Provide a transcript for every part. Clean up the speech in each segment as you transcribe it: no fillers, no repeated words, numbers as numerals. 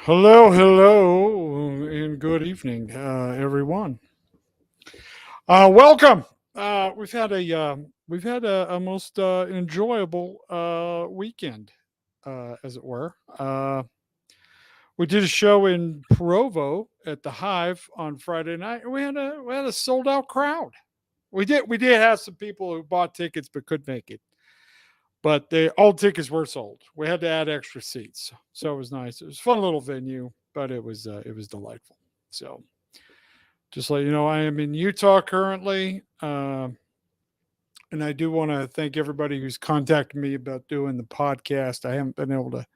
Hello, and good evening, everyone. Welcome. We've had a most enjoyable weekend, as it were. We did a show in Provo at the Hive on Friday night, and we had a sold out crowd. We did have some people who bought tickets but couldn't make it, but all tickets were sold. We had to add extra seats, so it was nice. It was a fun little venue, but it was delightful. So just let you know, I am in Utah currently, and I do want to thank everybody who's contacted me about doing the podcast. I haven't been able to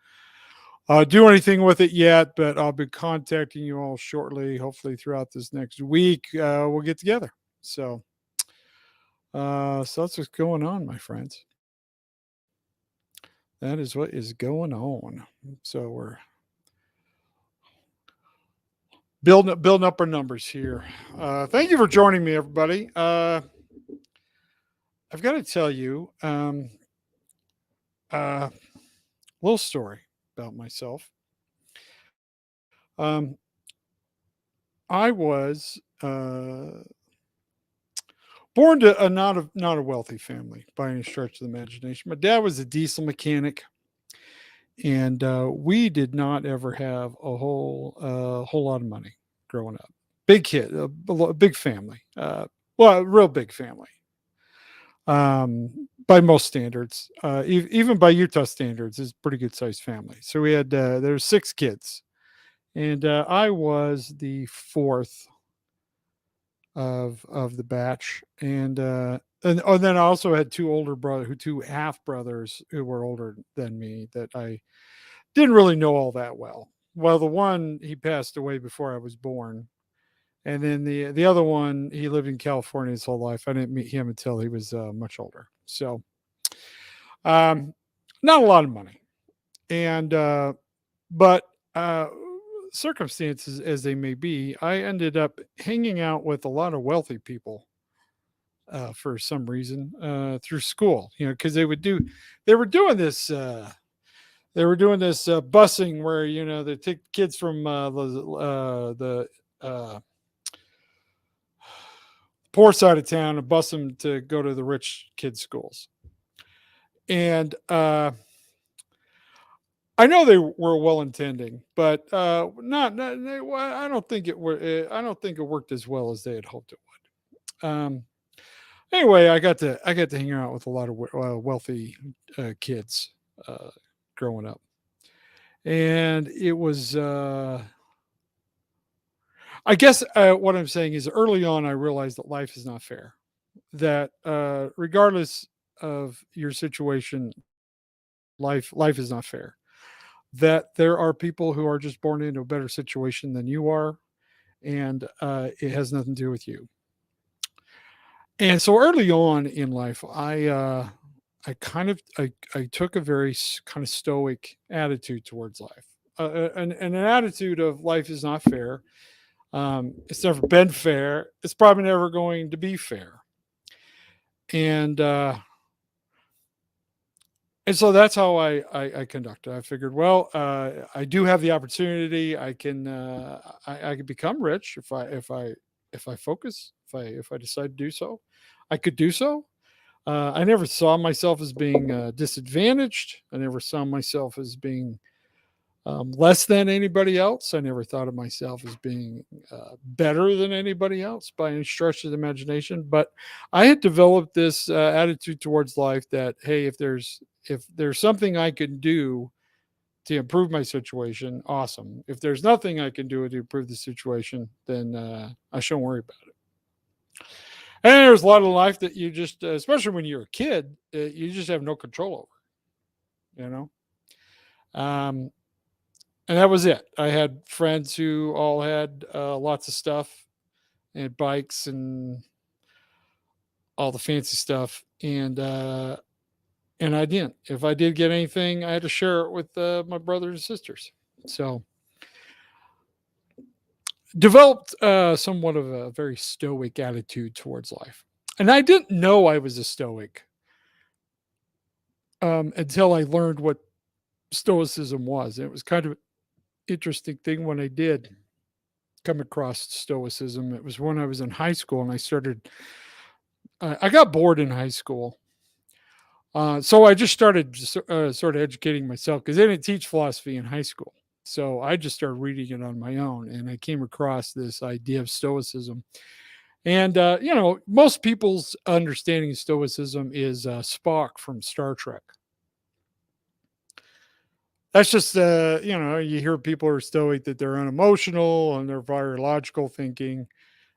do anything with it yet, but I'll be contacting you all shortly. Hopefully, throughout this next week, we'll get together. So that's what's going on, my friends. That is what is going on. So we're building up our numbers here. Thank you for joining me, everybody. I've got to tell you a little story about myself. Um, I was born to a not a wealthy family by any stretch of the imagination. My dad was a diesel mechanic, and we did not ever have a whole lot of money growing up. Big kid, a big family. Well, a real big family. By most standards, even by Utah standards, is a pretty good sized family. So we had there's six kids, and I was the fourth of the batch, and then I also had two half brothers who were older than me that I didn't really know all that well. Well, the one he passed away before I was born, and then the other one he lived in California his whole life. I didn't meet him until he was much older. So, um, not a lot of money, and but circumstances as they may be, I ended up hanging out with a lot of wealthy people for some reason through school. Because they were doing this. Busing where they take kids from the poor side of town and bus them to go to the rich kids' schools. And I know they were well intending, but I don't think it were. I don't think it worked as well as they had hoped it would. Anyway, I got to hang out with a lot of wealthy kids growing up, and it was. I guess what I'm saying is early on, I realized that life is not fair. That regardless of your situation, life is not fair. That there are people who are just born into a better situation than you are, and it has nothing to do with you. And so early on in life, I took a very kind of stoic attitude towards life, and an attitude of life is not fair. It's never been fair. It's probably never going to be fair. And and so that's how I conduct it. I figured, well, I do have the opportunity. I can become rich if I focus, if I decide to do so. I could do so. I never saw myself as being disadvantaged. I never saw myself as being less than anybody else. I never thought of myself as being better than anybody else by any stretch of the imagination. But I had developed this attitude towards life that, hey, if there's something I can do to improve my situation, awesome. If there's nothing I can do to improve the situation, then I shouldn't worry about it. And there's a lot of life that you just, especially when you're a kid, you just have no control over. You know. Um, and that was it. I had friends who all had lots of stuff and bikes and all the fancy stuff, and I didn't. If I did get anything, I had to share it with my brothers and sisters. So developed somewhat of a very stoic attitude towards life, and I didn't know I was a stoic until I learned what stoicism was. It was kind of interesting thing when I did come across stoicism. It was when I was in high school and I started. I got bored in high school, so I just started sort of educating myself because they didn't teach philosophy in high school. So I just started reading it on my own, and I came across this idea of stoicism. And most people's understanding of stoicism is Spock from Star Trek. That's just you hear people are stoic that they're unemotional and they're very logical thinking,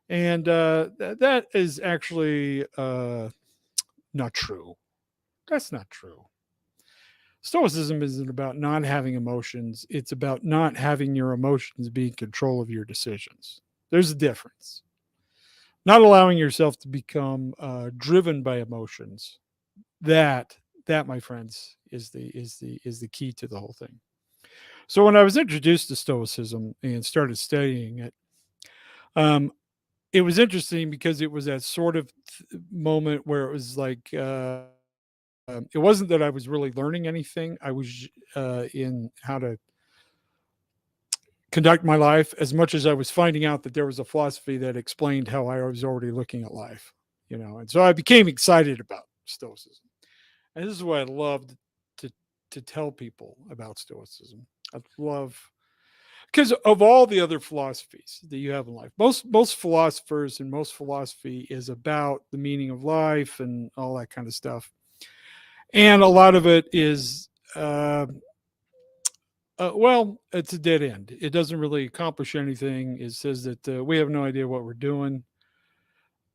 and that is actually not true. That's not true. Stoicism isn't about not having emotions. It's about not having your emotions be in control of your decisions. There's a difference. Not allowing yourself to become driven by emotions. That that, my friends, is the key to the whole thing. So when I was introduced to Stoicism and started studying it, um, it was interesting because it was that sort of moment where it was like it wasn't that I was really learning anything. I was in how to conduct my life as much as I was finding out that there was a philosophy that explained how I was already looking at life, and so I became excited about Stoicism. And this is what I loved to tell people about Stoicism. I love because of all the other philosophies that you have in life. Most philosophers and most philosophy is about the meaning of life and all that kind of stuff. And a lot of it is well, it's a dead end. It doesn't really accomplish anything. It says that we have no idea what we're doing,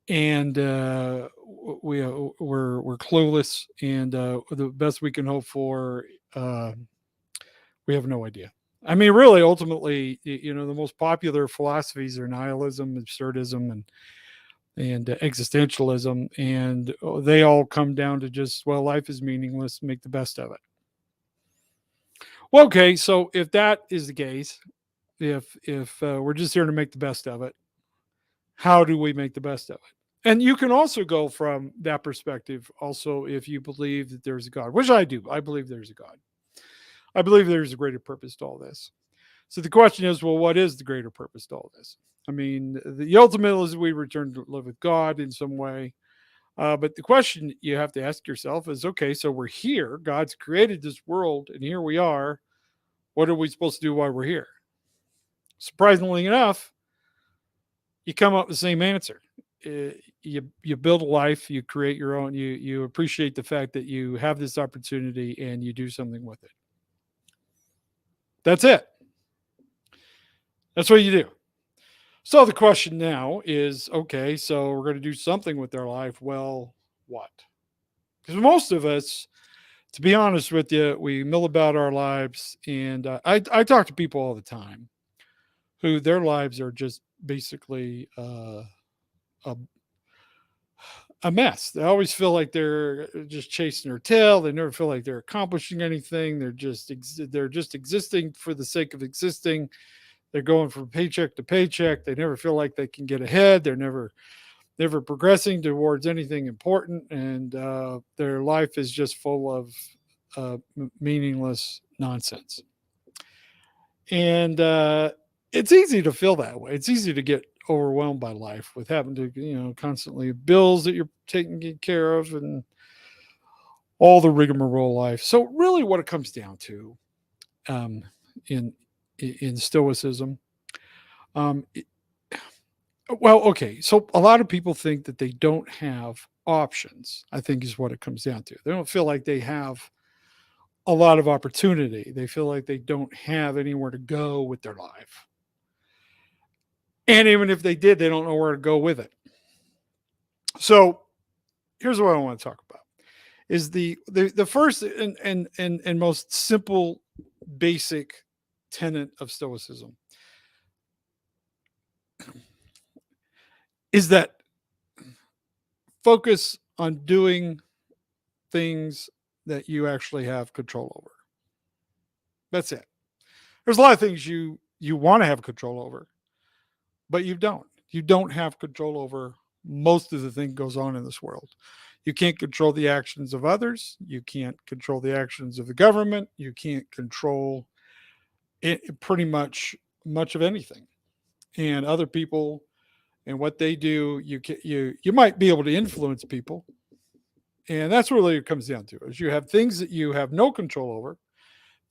and we're clueless, and the best we can hope for, uh, we have no idea. I mean, really, ultimately, the most popular philosophies are nihilism, absurdism, and existentialism, and they all come down to just, well, life is meaningless. Make the best of it. Well, okay, so if that is the case, if we're just here to make the best of it, how do we make the best of it? And you can also go from that perspective. Also, if you believe that there's a God, which I do, I believe there's a God. I believe there's a greater purpose to all this. So the question is, well, what is the greater purpose to all this? I mean, the ultimate is we return to live with God in some way. But the question you have to ask yourself is, okay, so we're here. God's created this world, and here we are. What are we supposed to do while we're here? Surprisingly enough, you come up with the same answer. You build a life, you create your own, you appreciate the fact that you have this opportunity and you do something with it. That's it. That's what you do. So the question now is, okay, so we're going to do something with our life. Well, what? Because most of us, to be honest with you, we mill about our lives, and I talk to people all the time who their lives are just basically a mess. They always feel like they're just chasing their tail. They never feel like they're accomplishing anything. They're just existing for the sake of existing. They're going from paycheck to paycheck. They never feel like they can get ahead. They're never progressing towards anything important, and their life is just full of meaningless nonsense. And it's easy to feel that way. It's easy to get overwhelmed by life with having to, constantly bills that you're taking care of and all the rigmarole life. So really, what it comes down to, um, in Stoicism, um, well, okay. So a lot of people think that they don't have options. I think is what it comes down to. They don't feel like they have a lot of opportunity. They feel like they don't have anywhere to go with their life. And even if they did, they don't know where to go with it. So here's what I want to talk about is the first and most simple basic tenet of Stoicism is that focus on doing things that you actually have control over. That's it. There's a lot of things you want to have control over, but you don't. You don't have control over most of the thing goes on in this world. You can't control the actions of others. You can't control the actions of the government. You can't control pretty much of anything. And other people and what they do, you might be able to influence people, and that's really what it comes down to. Is you have things that you have no control over,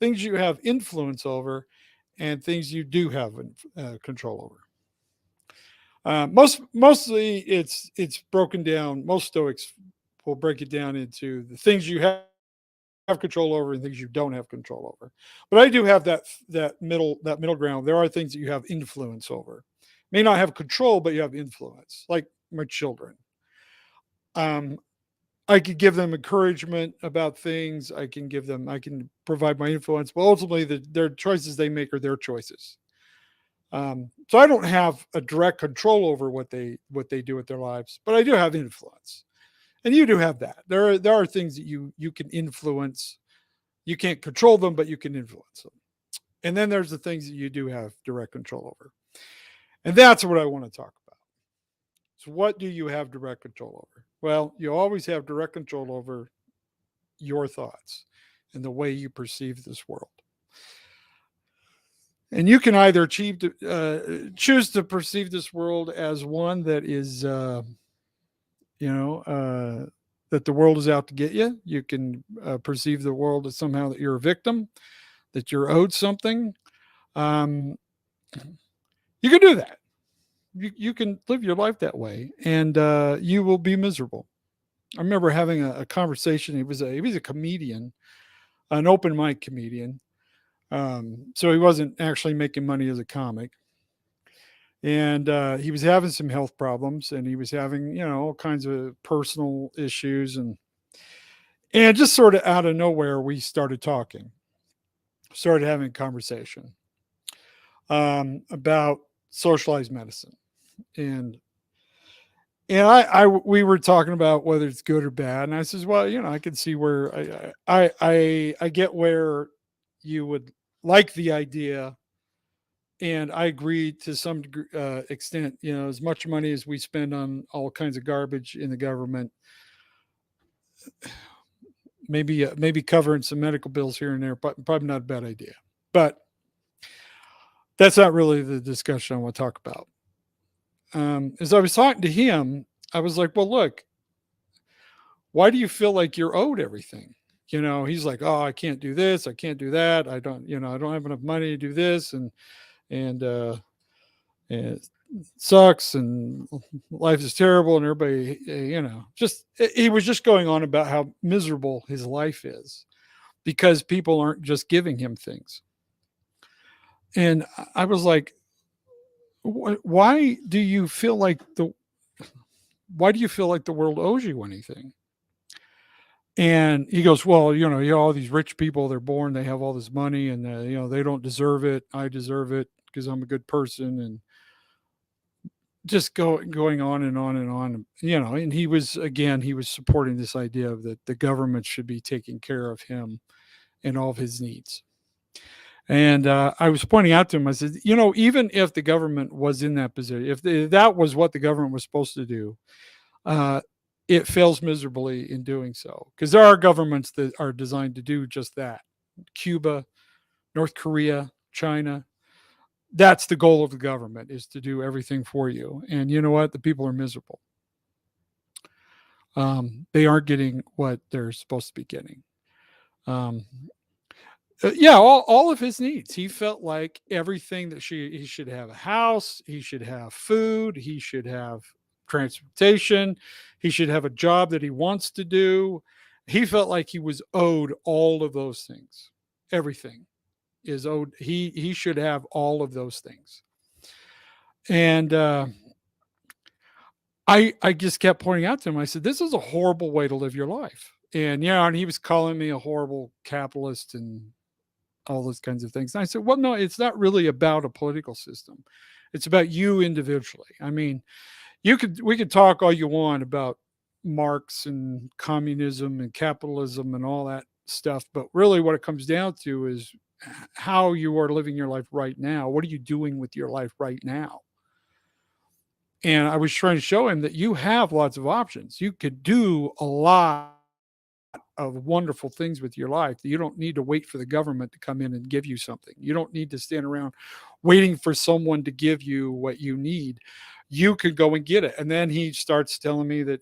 things you have influence over, and things you do have control over. Mostly it's broken down. Most Stoics will break it down into the things you have control over and things you don't have control over. But I do have that middle ground. There are things that you have influence over. May not have control, but you have influence. Like my children. Um, I could give them encouragement about things. I can provide my influence, but ultimately their choices they make are their choices. So I don't have a direct control over what they do with their lives, but I do have influence, and you do have that. There are things that you can influence. You can't control them, but you can influence them. And then there's the things that you do have direct control over, and that's what I want to talk about. So what do you have direct control over? Well, you always have direct control over your thoughts and the way you perceive this world. And you can either choose to perceive this world as one that is, you know, that the world is out to get you. You can perceive the world as somehow that you're a victim, that you're owed something. Um, you can do that. You can live your life that way, and you will be miserable. I remember having a conversation. He was a comedian, an open mic comedian. So he wasn't actually making money as a comic, and he was having some health problems, and he was having all kinds of personal issues, and just sort of out of nowhere we started talking, started having a conversation about socialized medicine, and we were talking about whether it's good or bad, and I says, well, I can see where I get where you would like the idea, and I agree to some extent. As much money as we spend on all kinds of garbage in the government, maybe covering some medical bills here and there, but probably not a bad idea. But that's not really the discussion I want to talk about. As I was talking to him, I was like, well, look, why do you feel like you're owed everything? He's like, oh, I can't do this, I can't do that, I don't have enough money to do this, and it sucks, and life is terrible, and everybody, just he was just going on about how miserable his life is because people aren't just giving him things. And I was like, why do you feel like the world owes you anything? And he goes, well, all these rich people, they're born, they have all this money, and they don't deserve it. I deserve it because I'm a good person, and just going on and on and on. And he was supporting this idea of that the government should be taking care of him and all of his needs. And I was pointing out to him, I said, even if the government was in that position, if that was what the government was supposed to do, uh, it fails miserably in doing so, because there are governments that are designed to do just that. Cuba, North Korea, China. That's the goal of the government, is to do everything for you. And you know what? The people are miserable. They aren't getting what they're supposed to be getting. Um, yeah, all of his needs. He felt like everything that he should have a house, he should have food, he should have transportation, he should have a job that he wants to do. He felt like he was owed all of those things. Everything is owed. He should have all of those things. And I just kept pointing out to him. I said, "This is a horrible way to live your life." And he was calling me a horrible capitalist and all those kinds of things. And I said, well, no, it's not really about a political system. It's about you individually. I mean, we could talk all you want about Marx and communism and capitalism and all that stuff, but really what it comes down to is how you are living your life right now. What are you doing with your life right now? And I was trying to show him that you have lots of options. You could do a lot of wonderful things with your life that you don't need to wait for the government to come in and give you something. You don't need to stand around waiting for someone to give you what you need. You could go and get it. And then he starts telling me that,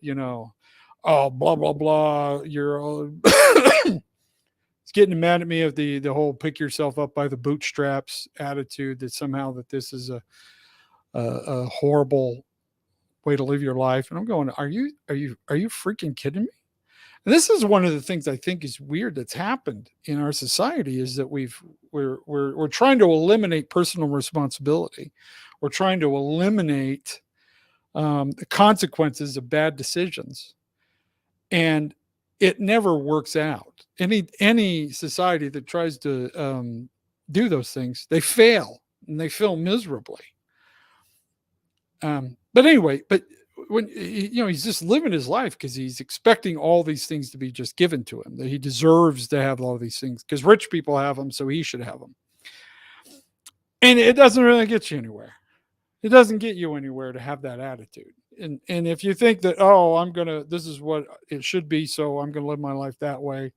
oh, blah, blah, blah. You're all. It's getting mad at me of the whole pick yourself up by the bootstraps attitude, that somehow that this is a horrible way to live your life. And I'm going, are you freaking kidding me? And this is one of the things I think is weird that's happened in our society, is that we're trying to eliminate personal responsibility. We're trying to eliminate the consequences of bad decisions, and it never works out. Any society that tries to do those things, they fail, and they fail miserably. But anyway, when he's just living his life because he's expecting all these things to be just given to him, that he deserves to have all these things because rich people have them, so he should have them. And it doesn't really get you anywhere. It doesn't get you anywhere to have that attitude. And if you think that, this is what it should be, so I'm gonna live my life that way,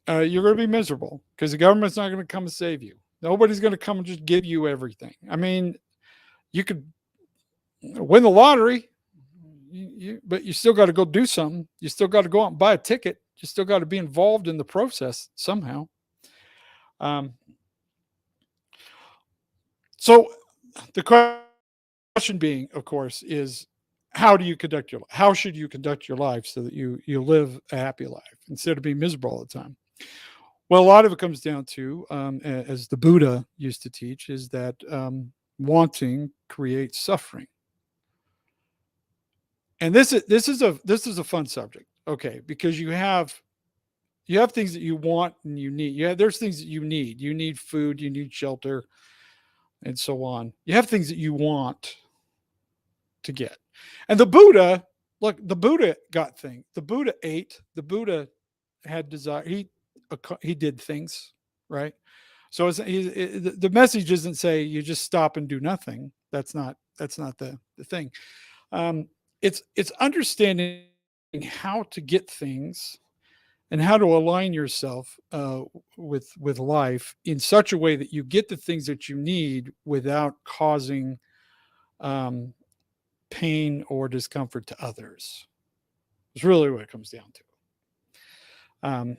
you're gonna be miserable, because the government's not gonna come and save you. Nobody's gonna come and just give you everything. I mean, you could win the lottery, but you still got to go do something. You still got to go out and buy a ticket. You still got to be involved in the process somehow. So the question being, of course, is how do you conduct your life? How should you conduct your life so that you live a happy life instead of being miserable all the time? Well, a lot of it comes down to, as the Buddha used to teach, is that wanting creates suffering. And this is a fun subject, okay? Because you have things that you want and you need. Yeah, there's things that you need. You need food, you need shelter, and so on. You have things that you want to get. And the Buddha, look, the Buddha got things. The Buddha ate. The Buddha had desire. He did things, right? So the message isn't say you just stop and do nothing. That's not the thing. It's understanding how to get things and how to align yourself with life in such a way that you get the things that you need without causing pain or discomfort to others. It's really what it comes down to.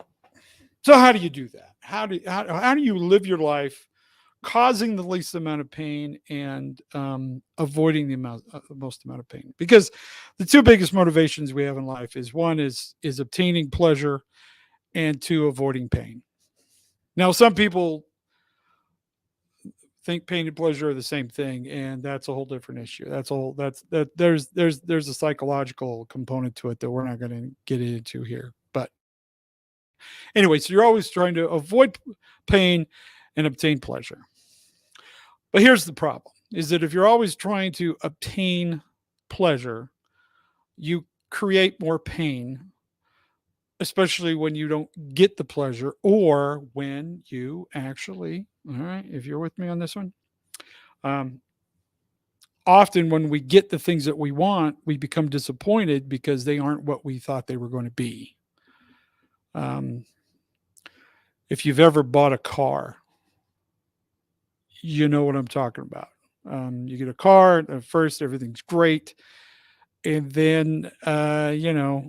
So how do you do that? How do you live your life causing the least amount of pain and avoiding the most amount of pain? Because the two biggest motivations we have in life is, one is obtaining pleasure, and two, avoiding pain. Now, some people think pain and pleasure are the same thing, and that's a whole different issue. There's a psychological component to it that we're not going to get into here. But anyway, so you're always trying to avoid pain and obtain pleasure. But here's the problem, is that if you're always trying to obtain pleasure, you create more pain, especially when you don't get the pleasure, or when you actually, all right, if you're with me on this one, often when we get the things that we want, we become disappointed because they aren't what we thought they were going to be. If you've ever bought a car, you know what I'm talking about. You get a car, at first everything's great. And then,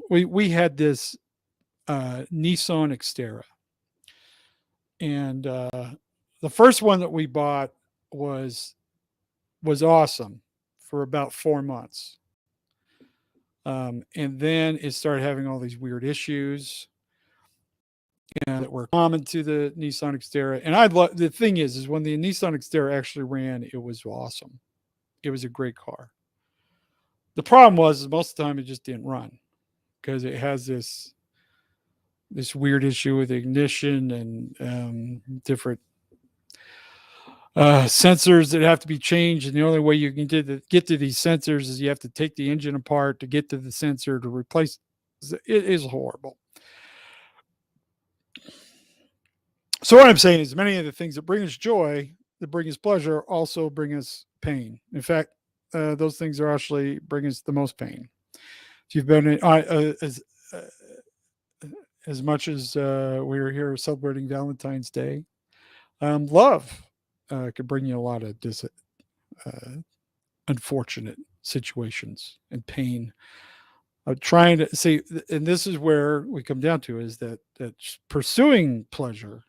we had this Nissan Xterra. And the first one that we bought was awesome for about 4 months. And then it started having all these weird issues that were common to the Nissan Xterra. And the thing is when the Nissan Xterra actually ran, it was awesome. It was a great car. The problem was most of the time it just didn't run because it has this weird issue with ignition and different sensors that have to be changed. And the only way you can get to these sensors is you have to take the engine apart to get to the sensor to replace. It is horrible. So what I'm saying is many of the things that bring us joy, that bring us pleasure, also bring us pain. In fact, those things are actually bring us the most pain. If you've been as much as we're here celebrating Valentine's Day, love could bring you a lot of uh, unfortunate situations and pain. Trying to see, and this is where we come down to is that pursuing pleasure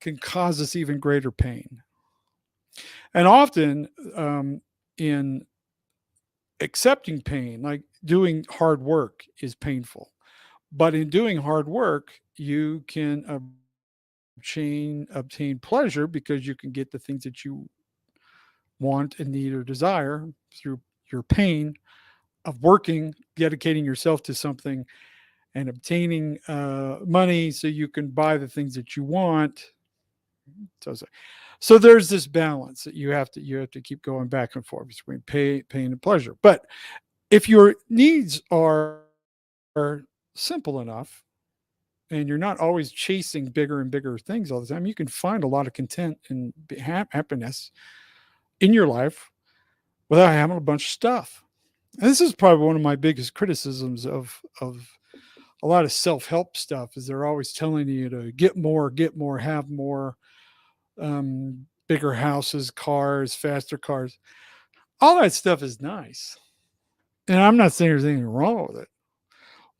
can cause us even greater pain. And often, in accepting pain, like doing hard work, is painful. But in doing hard work, you can obtain pleasure because you can get the things that you want and need or desire through your pain of working, dedicating yourself to something, and obtaining money so you can buy the things that you want. So, so there's this balance that you have to keep going back and forth between pain and pleasure. But if your needs are simple enough and you're not always chasing bigger and bigger things all the time, you can find a lot of content and happiness in your life without having a bunch of stuff. And this is probably one of my biggest criticisms of a lot of self-help stuff is they're always telling you to get more, have more, bigger houses, cars, faster cars. All that stuff is nice. And I'm not saying there's anything wrong with it.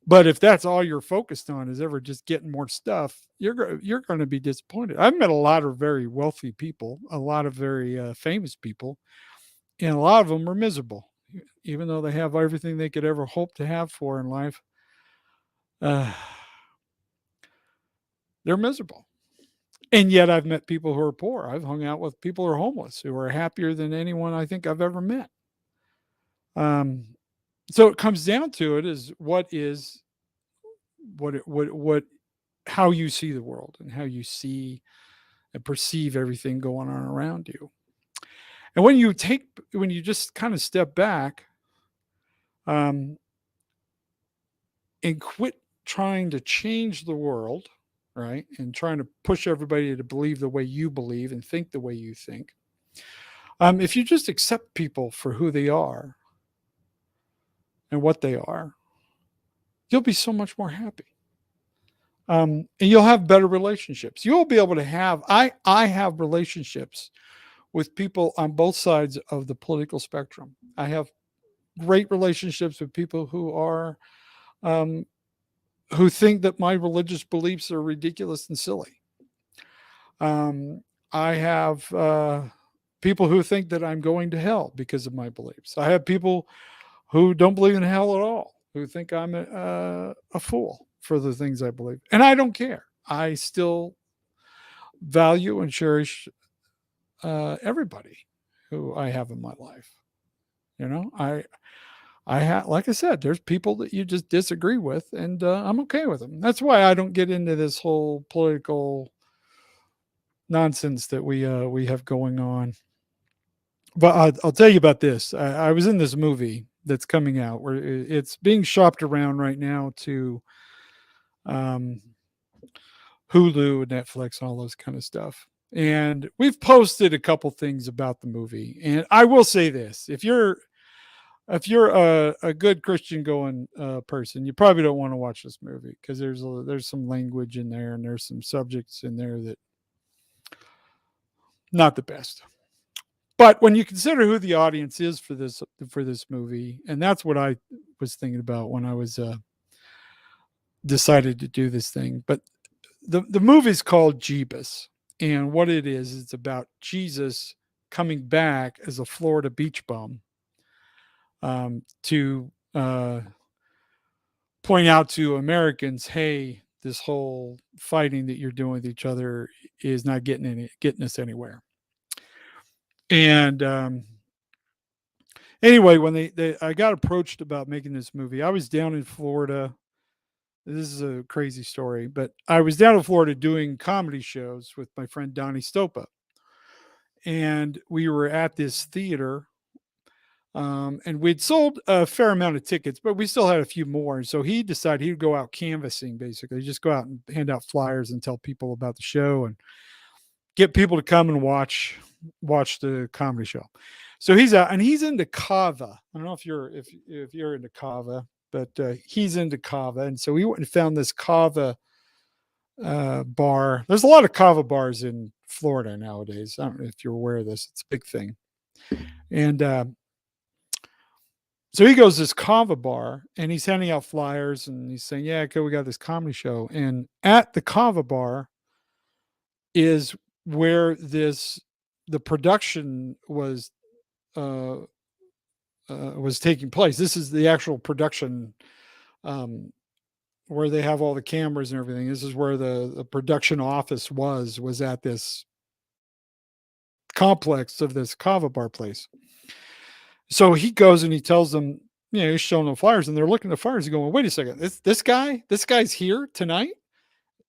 But if that's all you're focused on is ever just getting more stuff, you're going to be disappointed. I've met a lot of very wealthy people, a lot of very famous people, and a lot of them are miserable, even though they have everything they could ever hope to have for in life. Uh, they're miserable. And yet I've met people who are poor. I've hung out with people who are homeless who are happier than anyone I think I've ever met. Um, so it comes down to it is what how you see the world and how you see and perceive everything going on around you. And when you just kind of step back, um, and quit trying to change the world, right? And trying to push everybody to believe the way you believe and think the way you think. If you just accept people for who they are and what they are, you'll be so much more happy. And you'll have better relationships. You'll be able to have, I have relationships with people on both sides of the political spectrum. I have great relationships with people um, who think that my religious beliefs are ridiculous and silly. Um, I have people who think that I'm going to hell because of my beliefs. I have people who don't believe in hell at all, who think I'm a fool for the things I believe. And I don't care. I still value and cherish everybody who I have in my life. You know, I have, like I said, there's people that you just disagree with, and I'm okay with them. That's why I don't get into this whole political nonsense that we have going on. But I'll tell you about this. I was in this movie that's coming out where it's being shopped around right now to um, Hulu and Netflix and all those kind of stuff. And we've posted a couple things about the movie. And I will say this: if you're a good Christian going person, you probably don't want to watch this movie because there's some language in there and there's some subjects in there that not the best. But when you consider who the audience is for this movie, and that's what I was thinking about when I was decided to do this thing. But the movie's called Jeebus, and what it is, it's about Jesus coming back as a Florida beach bum to point out to Americans, hey, this whole fighting that you're doing with each other is not getting us anywhere. And anyway, when I got approached about making this movie, I was down in Florida. This is a crazy story, but I was down in Florida doing comedy shows with my friend Donnie Stopa, and we were at this theater. And we'd sold a fair amount of tickets, but we still had a few more. And so he decided he'd go out canvassing, basically, just go out and hand out flyers and tell people about the show and get people to come and watch the comedy show. So he's out and he's into Kava. I don't know if you're into Kava. but he's into Kava, and so we went and found this Kava bar. There's a lot of Kava bars in Florida nowadays. I don't know if you're aware of this. It's a big thing. And so he goes to this Kava bar and he's handing out flyers and he's saying, "Yeah, okay, we got this comedy show." And at the Kava bar is where this the production uh, was taking place. This is the actual production, um, where they have all the cameras and everything. This is where the production office was at this complex of this Kava bar place. So he goes and he tells them, he's showing them flyers, and they're looking at the flyers and going, "Wait a second, this guy's here tonight,"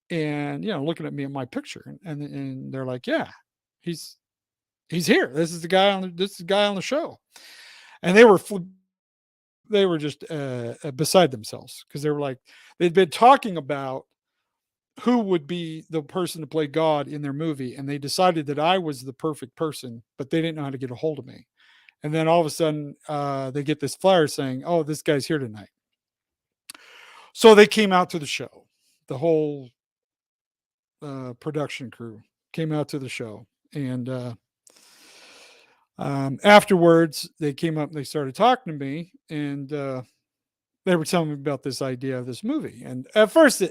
and looking at me in my picture, and they're like, "Yeah, he's he's here. This is the guy on the show," and they were just beside themselves because they were like they'd been talking about who would be the person to play God in their movie, and they decided that I was the perfect person, but they didn't know how to get a hold of me. And then all of a sudden, they get this flyer saying, "Oh, this guy's here tonight." So they came out to the show. The whole production crew came out to the show, and afterwards, they came up and they started talking to me, and they were telling me about this idea of this movie. And at first,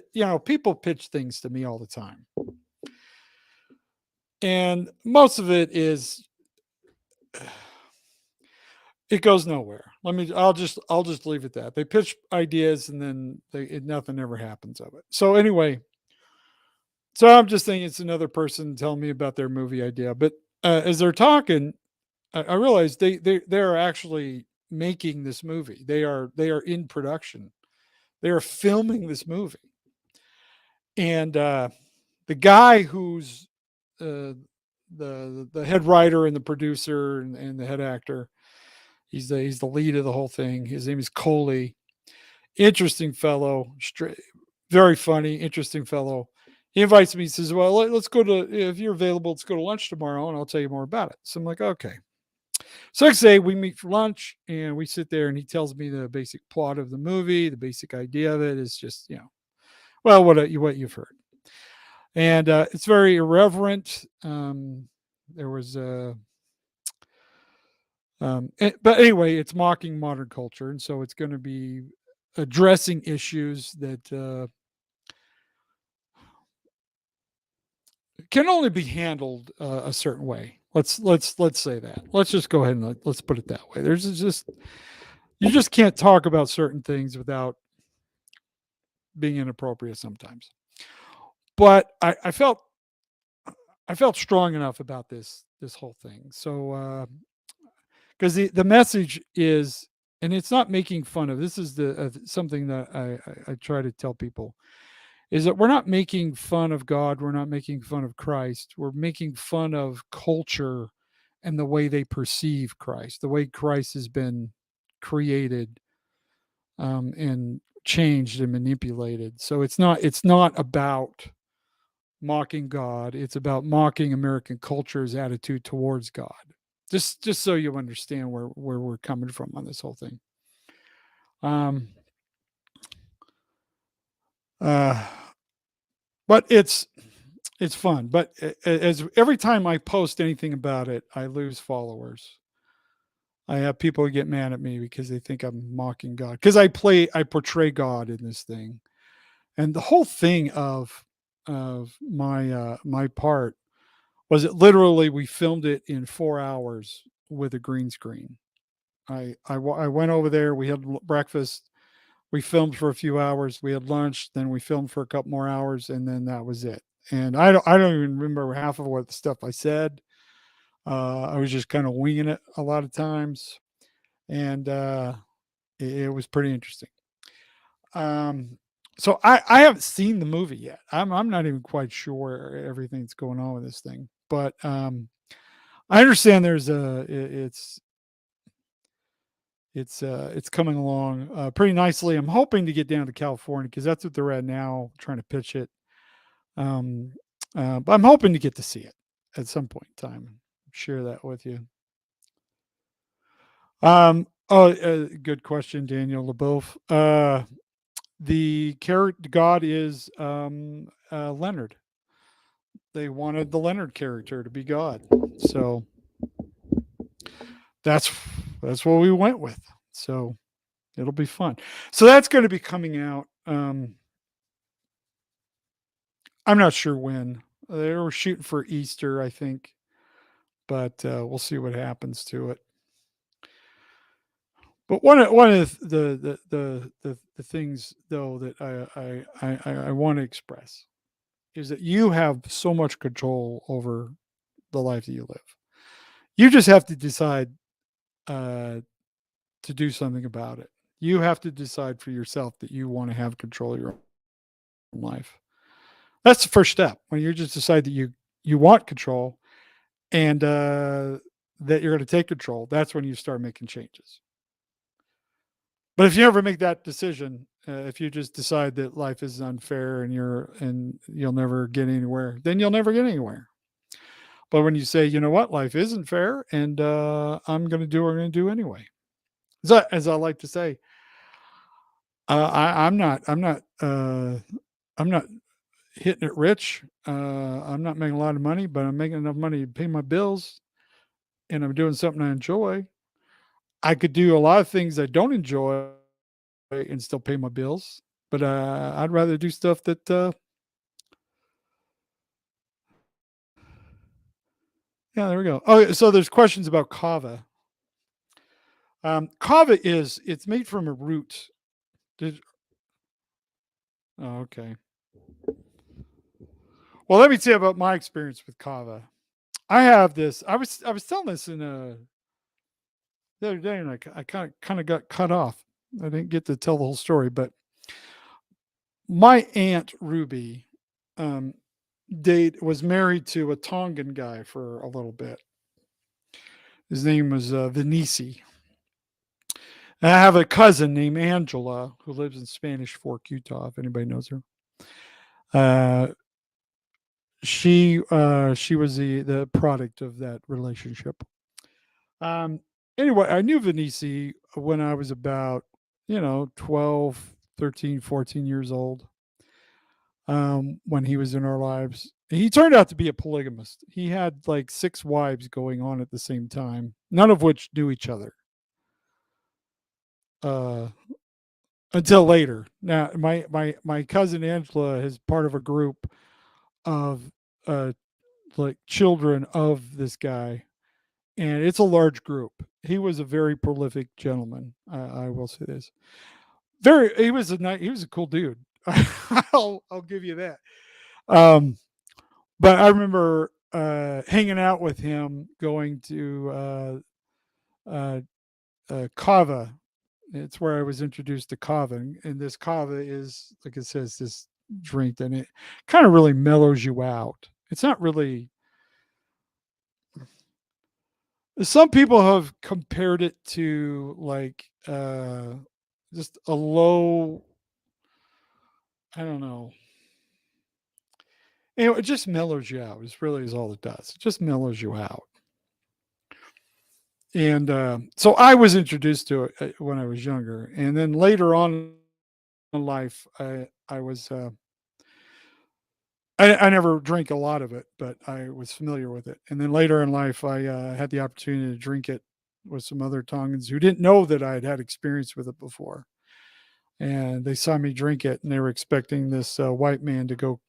people pitch things to me all the time, and most of it is it goes nowhere. I'll just leave it that. They pitch ideas and then nothing ever happens of it. So anyway, so I'm just thinking it's another person telling me about their movie idea. But as they're talking, I realized they're actually making this movie. They are in production. They are filming this movie. And the guy who's uh, the head writer and the producer and the head actor, he's the lead of the whole thing. His name is Coley. Interesting fellow, very funny, interesting fellow. He invites me. He says, "Well, let's go to if you're available, let's go to lunch tomorrow, and I'll tell you more about it." So I'm like, "Okay." So I say we meet for lunch, and we sit there, and he tells me the basic plot of the movie. The basic idea of it is just, well, what you've heard, and it's very irreverent. There was but anyway, it's mocking modern culture, and so it's going to be addressing issues that can only be handled a certain way. Let's say that. Let's just go ahead and let's put it that way. There's just you just can't talk about certain things without being inappropriate sometimes. But I felt strong enough about this whole thing. So because the message is, and it's not making fun of. This is the something that I try to tell people is that we're not making fun of God. We're not making fun of Christ. We're making fun of culture and the way they perceive Christ, the way Christ has been created and changed and manipulated. So it's not about mocking God. It's about mocking American culture's attitude towards God. Just so you understand where we're coming from on this whole thing. Um, uh, but it's fun. But as every time I post anything about it, I lose followers. I have people who get mad at me because they think I'm mocking God because I portray God in this thing, and the whole thing of my part was it literally we filmed it in 4 hours with a green screen. I went over there. We had breakfast. We filmed for a few hours. We had lunch. Then we filmed for a couple more hours, and then that was it. And I don't even remember half of what the stuff I said. I was just kind of winging it a lot of times, and it was pretty interesting. Um, so I haven't seen the movie yet. I'm not even quite sure everything that's going on with this thing, but I understand there's it's coming along pretty nicely. I'm hoping to get down to California because that's what they're at now, trying to pitch it. Um, but I'm hoping to get to see it at some point in time. Share that with you. Oh, good question, Daniel LeBeouf. The character God is Leonard. They wanted the Leonard character to be God, so that's that's what we went with. So it'll be fun. So that's going to be coming out. I'm not sure when. They were shooting for Easter, I think, but we'll see what happens to it. But one of the things though that I want to express is that you have so much control over the life that you live. You just have to decide uh, to do something about it. You have to decide for yourself that you want to have control of your own life. That's the first step. When you just decide that you want control and that you're going to take control, that's when you start making changes. But if you never make that decision, if you just decide that life is unfair and you'll never get anywhere, then you'll never get anywhere. But when you say, you know what, life isn't fair, and I'm going to do what I'm going to do anyway. As I like to say, I'm not hitting it rich. I'm not making a lot of money, but I'm making enough money to pay my bills, and I'm doing something I enjoy. I could do a lot of things I don't enjoy and still pay my bills, but I'd rather do stuff that. Yeah, there we go. Oh, so there's questions about kava. Kava is it's made from a root. Did, oh, okay. Well, let me tell you about my experience with kava. I have this. I was telling this in the other day, and I kind of got cut off. I didn't get to tell the whole story, but my aunt Ruby, um, date was married to a Tongan guy for a little bit. His name was Vinici. And I have a cousin named Angela who lives in Spanish Fork, Utah. If anybody knows her, uh, she was the product of that relationship. Um, anyway, I knew Vinici when I was about 12, 13, 14 years old. When he was in our lives, he turned out to be a polygamist. He had like six wives going on at the same time, none of which knew each other. Uh, until later. Now, my cousin Angela is part of a group of uh, like children of this guy, and it's a large group. He was a very prolific gentleman. I will say this. Very, he was a cool dude. I'll give you that. Um, but I remember hanging out with him, going to uh, Kava. It's where I was introduced to Kava, and this Kava is, like it says, this drink, and it kind of really mellows you out. It's not really. Some people have compared it to like just a low. I don't know. It just mellows you out. It's really is all it does. It just mellows you out. And so I was introduced to it when I was younger, and then later on in life, I was I never drank a lot of it, but I was familiar with it. And then later in life, I had the opportunity to drink it with some other Tongans who didn't know that I had had experience with it before. And they saw me drink it, and they were expecting this white man to go.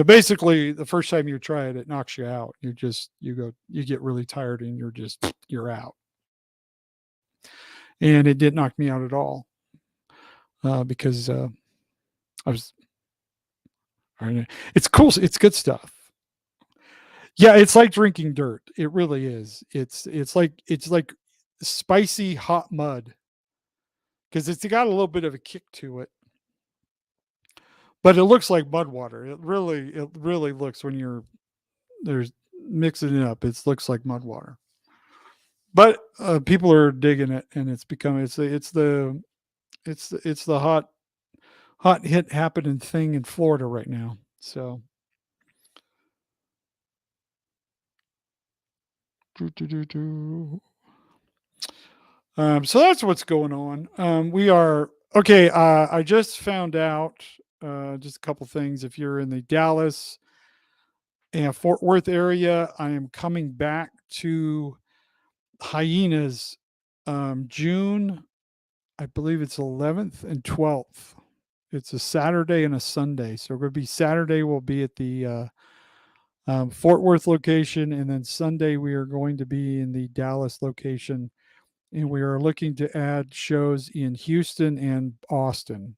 Basically, the first time you try it, it knocks you out. You get really tired, and you're out. And it didn't knock me out at all because I was. It's cool. It's good stuff. Yeah, it's like drinking dirt. It really is. It's like spicy hot mud because it's got a little bit of a kick to it, but it looks like mud water. It really looks when you're there's mixing it up. It looks like mud water. But people are digging it, and it's the hot hit happening thing in Florida right now. So do, do, do, do. So that's what's going on. We are okay. I just found out just a couple things. If you're in the Dallas and Fort Worth area, I am coming back to Hyenas June, I believe it's 11th and 12th. It's a Saturday and a Sunday. So we're going to be Saturday, we'll be at the Fort Worth location. And then Sunday, we are going to be in the Dallas location. And we are looking to add shows in Houston and Austin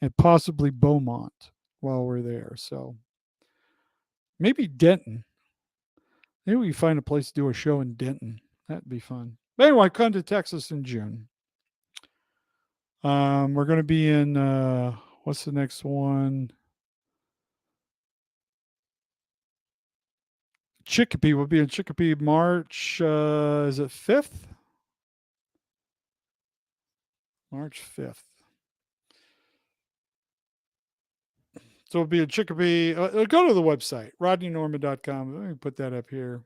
and possibly Beaumont while we're there. So maybe Denton. Maybe we find a place to do a show in Denton. That'd be fun. But anyway, come to Texas in June. We're going to be in, what's the next one? Chicopee. We'll be in Chicopee March, is it 5th? March 5th. So we'll be in Chicopee. Go to the website, rodneynorman.com. Let me put that up here.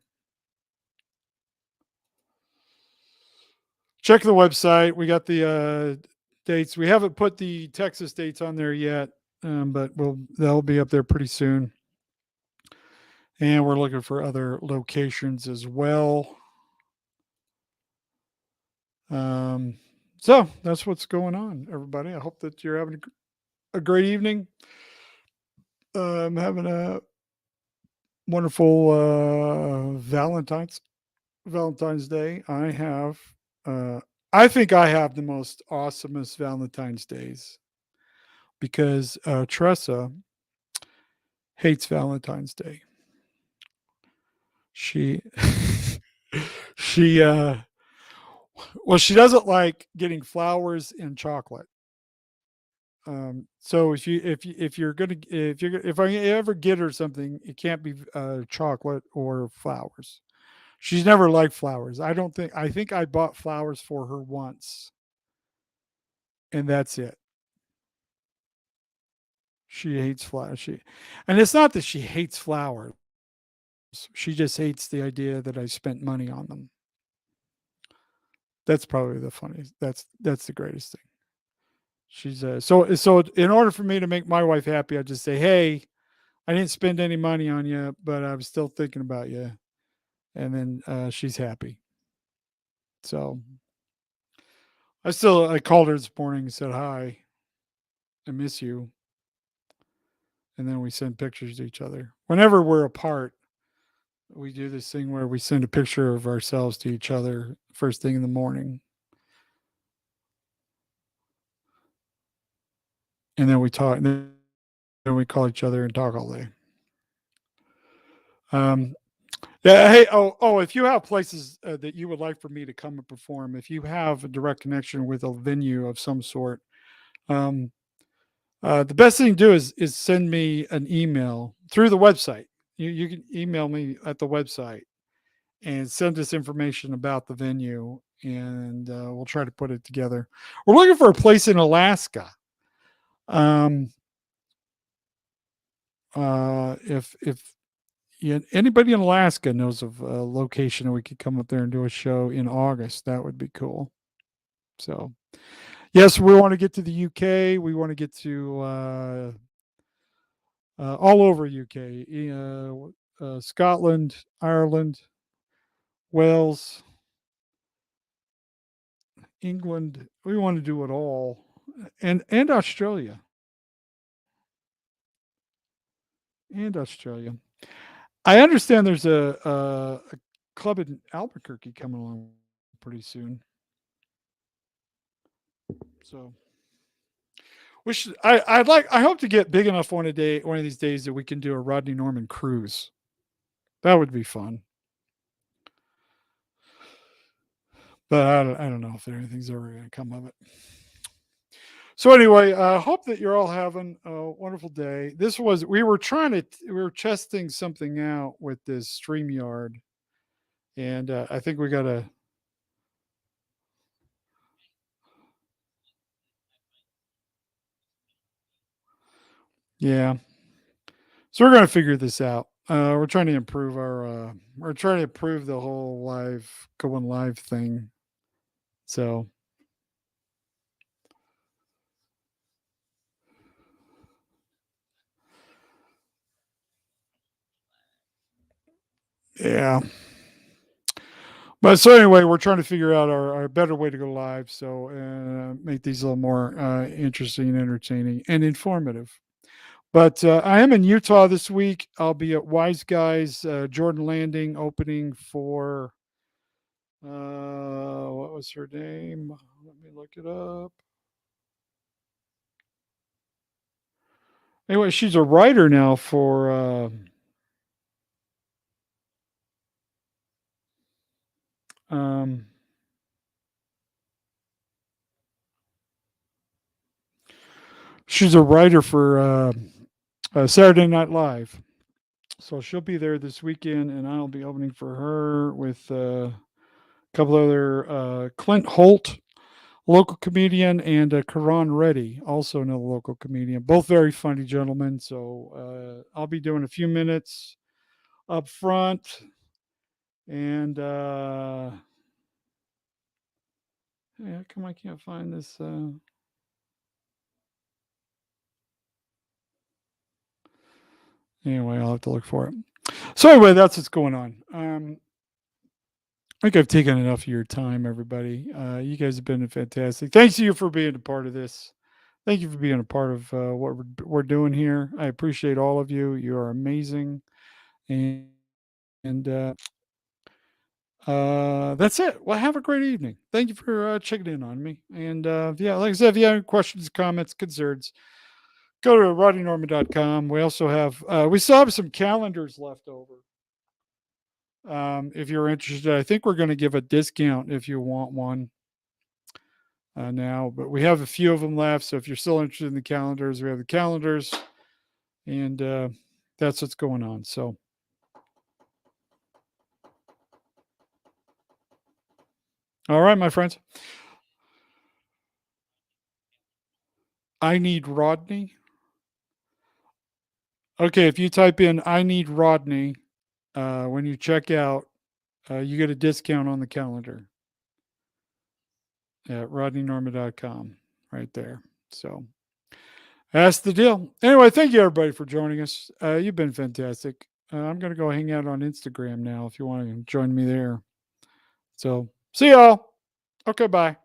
Check the website. We got the dates. We haven't put the Texas dates on there yet, but they'll be up there pretty soon. And we're looking for other locations as well. So that's what's going on, everybody. I hope that you're having a great evening. Having a wonderful Valentine's Day. I think I have the most awesomest Valentine's Days because Tressa hates Valentine's Day. She she well, she doesn't like getting flowers and chocolate. So if I ever get her something, it can't be chocolate or flowers. She's never liked flowers. I think I bought flowers for her once, and that's it. She hates flowers. And it's not that she hates flowers. She just hates the idea that I spent money on them. That's probably the funniest. That's the greatest thing. She's so in order for me to make my wife happy, I just say, "Hey, I didn't spend any money on you, but I was still thinking about you," and then she's happy. So I called her this morning and said hi. I miss you, and then we send pictures to each other. Whenever we're apart, we do this thing where we send a picture of ourselves to each other first thing in the morning, and then we talk. And then we call each other and talk all day. Um, Yeah. Hey. If you have places that you would like for me to come and perform, if you have a direct connection with a venue of some sort, um, the best thing to do is send me an email through the website. You can email me at the website and send us information about the venue, and we'll try to put it together. We're looking for a place in Alaska. Um, if Yeah, anybody in Alaska knows of a location we could come up there and do a show in August, that would be cool. So, yes, we want to get to the UK. We want to get to all over UK, Scotland, Ireland, Wales, England. We want to do it all, and Australia, and Australia. I understand there's a club in Albuquerque coming along pretty soon. So I hope to get big enough one of these days that we can do a Rodney Norman cruise. That would be fun. But I don't know if anything's ever going to come of it. So anyway, I hope that you're all having a wonderful day. We were testing something out with this StreamYard, and I think we got to. Yeah, so we're going to figure this out. We're trying to improve our. We're trying to improve the whole going live thing. So yeah. But so anyway, we're trying to figure out our better way to go live. So make these a little more interesting, entertaining, and informative. But I am in Utah this week. I'll be at Wise Guys Jordan Landing opening for what was her name? Let me look it up. Anyway, she's a writer now for um, she's a writer for Saturday Night Live. So she'll be there this weekend, and I'll be opening for her with a couple other Clint Holt, local comedian, and Karan Reddy, also another local comedian. Both very funny gentlemen. So I'll be doing a few minutes up front, and yeah, come I can't find this. Anyway, I'll have to look for it. So anyway, that's what's going on. I think I've taken enough of your time, everybody. You guys have been fantastic. Thanks to you for being a part of this. Thank you for being a part of what we're doing here. I appreciate all of you. You are amazing, and that's it. Well, have a great evening. Thank you for checking in on me. And yeah, like I said, if you have any questions, comments, concerns, go to rodneynorman.com. We also have we still have some calendars left over. If you're interested, I think we're going to give a discount if you want one now, but we have a few of them left. So if you're still interested in the calendars, we have the calendars, and that's what's going on. So, all right, my friends, I need Rodney. Okay, if you type in "I need Rodney" when you check out, you get a discount on the calendar at rodneynorma.com right there. So that's the deal. Anyway, thank you everybody for joining us. You've been fantastic. I'm going to go hang out on Instagram now if you want to join me there. So see y'all. Okay, bye.